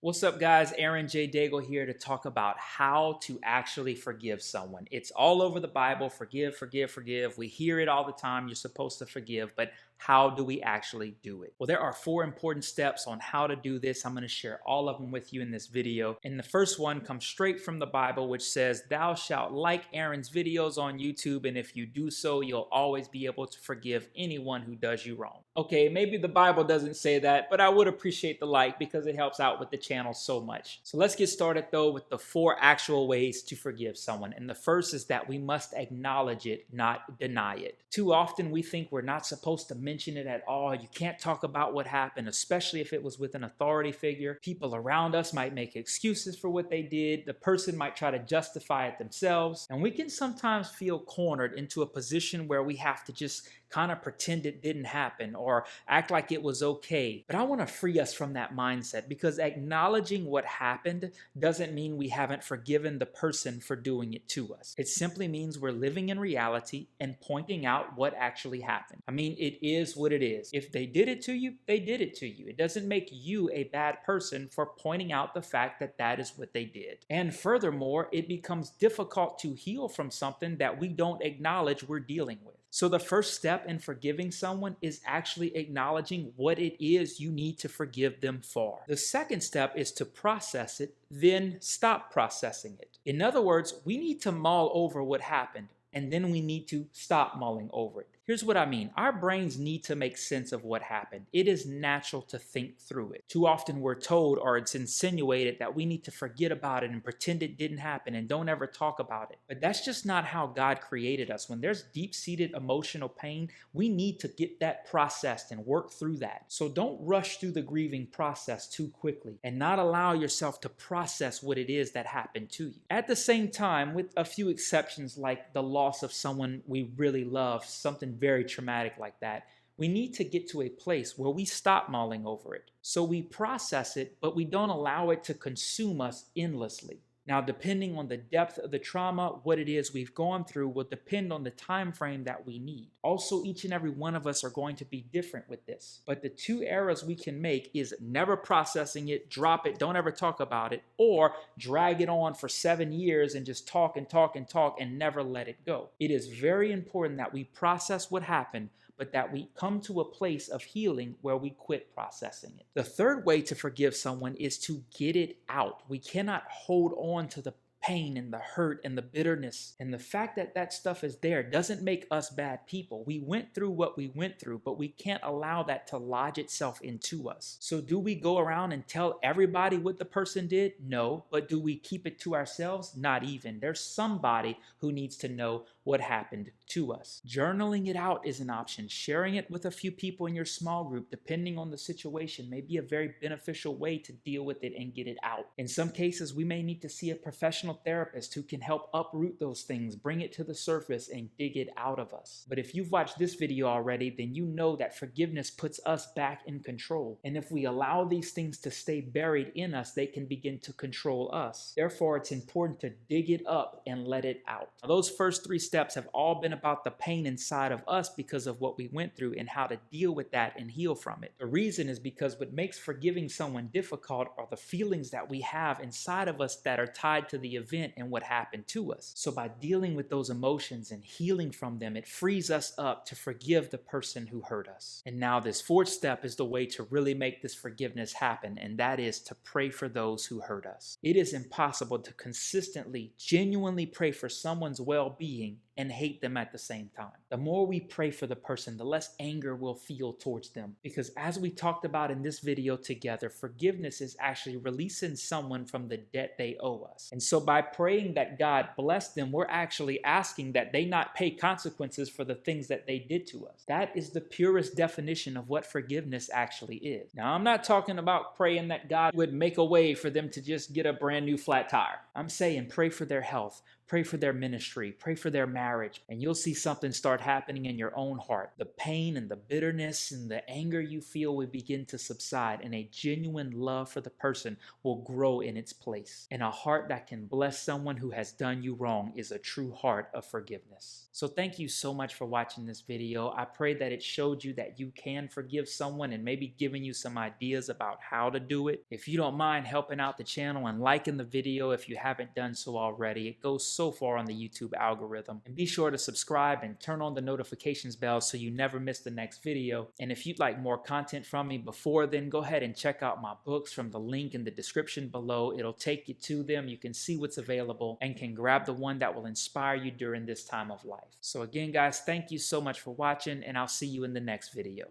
What's up, guys? Aaron J. Daigle here to talk about how to actually forgive someone. It's all over the Bible. Forgive, forgive, forgive. We hear it all the time. You're supposed to forgive, but how do we actually do it? Well, there are 4 important steps on how to do this. I'm going to share all of them with you in this video. And the first one comes straight from the Bible, which says, "Thou shalt like Aaron's videos on YouTube, and if you do so, you'll always be able to forgive anyone who does you wrong." Okay, maybe the Bible doesn't say that, but I would appreciate the like because it helps out with the channel so much. So let's get started though with the 4 actual ways to forgive someone. And the first is that we must acknowledge it, not deny it. Too often we think we're not supposed to mention it at all. You can't talk about what happened, especially if it was with an authority figure. People around us might make excuses for what they did. The person might try to justify it themselves. And we can sometimes feel cornered into a position where we have to just kind of pretend it didn't happen or act like it was okay. But I want to free us from that mindset, because acknowledging what happened doesn't mean we haven't forgiven the person for doing it to us. It simply means we're living in reality and pointing out what actually happened. I mean, it is what it is. If they did it to you, they did it to you. It doesn't make you a bad person for pointing out the fact that that is what they did. And furthermore, it becomes difficult to heal from something that we don't acknowledge we're dealing with. So the first step in forgiving someone is actually acknowledging what it is you need to forgive them for. The second step is to process it, then stop processing it. In other words, we need to mull over what happened, and then we need to stop mulling over it. Here's what I mean. Our brains need to make sense of what happened. It is natural to think through it. Too often we're told, or it's insinuated, that we need to forget about it and pretend it didn't happen and don't ever talk about it. But that's just not how God created us. When there's deep-seated emotional pain, we need to get that processed and work through that. So don't rush through the grieving process too quickly and not allow yourself to process what it is that happened to you. At the same time, with a few exceptions like the loss of someone we really love, something very traumatic like that, we need to get to a place where we stop mulling over it. So we process it, but we don't allow it to consume us endlessly. Now, depending on the depth of the trauma, what it is we've gone through will depend on the time frame that we need. Also, each and every one of us are going to be different with this. But the 2 errors we can make is never processing it, drop it, don't ever talk about it, or drag it on for 7 years and just talk and talk and talk and never let it go. It is very important that we process what happened, but that we come to a place of healing where we quit processing it. The third way to forgive someone is to get it out. We cannot hold on to the pain and the hurt and the bitterness. And the fact that that stuff is there doesn't make us bad people. We went through what we went through, but we can't allow that to lodge itself into us. So do we go around and tell everybody what the person did? No. But do we keep it to ourselves? Not even. There's somebody who needs to know what happened to us. Journaling it out is an option. Sharing it with a few people in your small group, depending on the situation, may be a very beneficial way to deal with it and get it out. In some cases, we may need to see a professional therapist who can help uproot those things, bring it to the surface, and dig it out of us. But if you've watched this video already, then you know that forgiveness puts us back in control. And if we allow these things to stay buried in us, they can begin to control us. Therefore, it's important to dig it up and let it out. Now, those first 3 steps have all been about the pain inside of us because of what we went through and how to deal with that and heal from it. The reason is because what makes forgiving someone difficult are the feelings that we have inside of us that are tied to the event and what happened to us. So by dealing with those emotions and healing from them, it frees us up to forgive the person who hurt us. And now this 4th step is the way to really make this forgiveness happen, and that is to pray for those who hurt us. It is impossible to consistently, genuinely pray for someone's well-being and hate them at the same time. The more we pray for the person, the less anger we'll feel towards them. Because as we talked about in this video together, forgiveness is actually releasing someone from the debt they owe us. And so by praying that God bless them, we're actually asking that they not pay consequences for the things that they did to us. That is the purest definition of what forgiveness actually is. Now, I'm not talking about praying that God would make a way for them to just get a brand new flat tire. I'm saying pray for their health. pray for their ministry, pray for their marriage, and you'll see something start happening in your own heart. The pain and the bitterness and the anger you feel will begin to subside, and a genuine love for the person will grow in its place. And a heart that can bless someone who has done you wrong is a true heart of forgiveness. So thank you so much for watching this video. I pray that it showed you that you can forgive someone and maybe giving you some ideas about how to do it. If you don't mind helping out the channel and liking the video if you haven't done so already, it goes so far on the YouTube algorithm. And be sure to subscribe and turn on the notifications bell so you never miss the next video. And if you'd like more content from me before then, go ahead and check out my books from the link in the description below. It'll take you to them. You can see what's available and can grab the one that will inspire you during this time of life. So again, guys, thank you so much for watching, and I'll see you in the next video.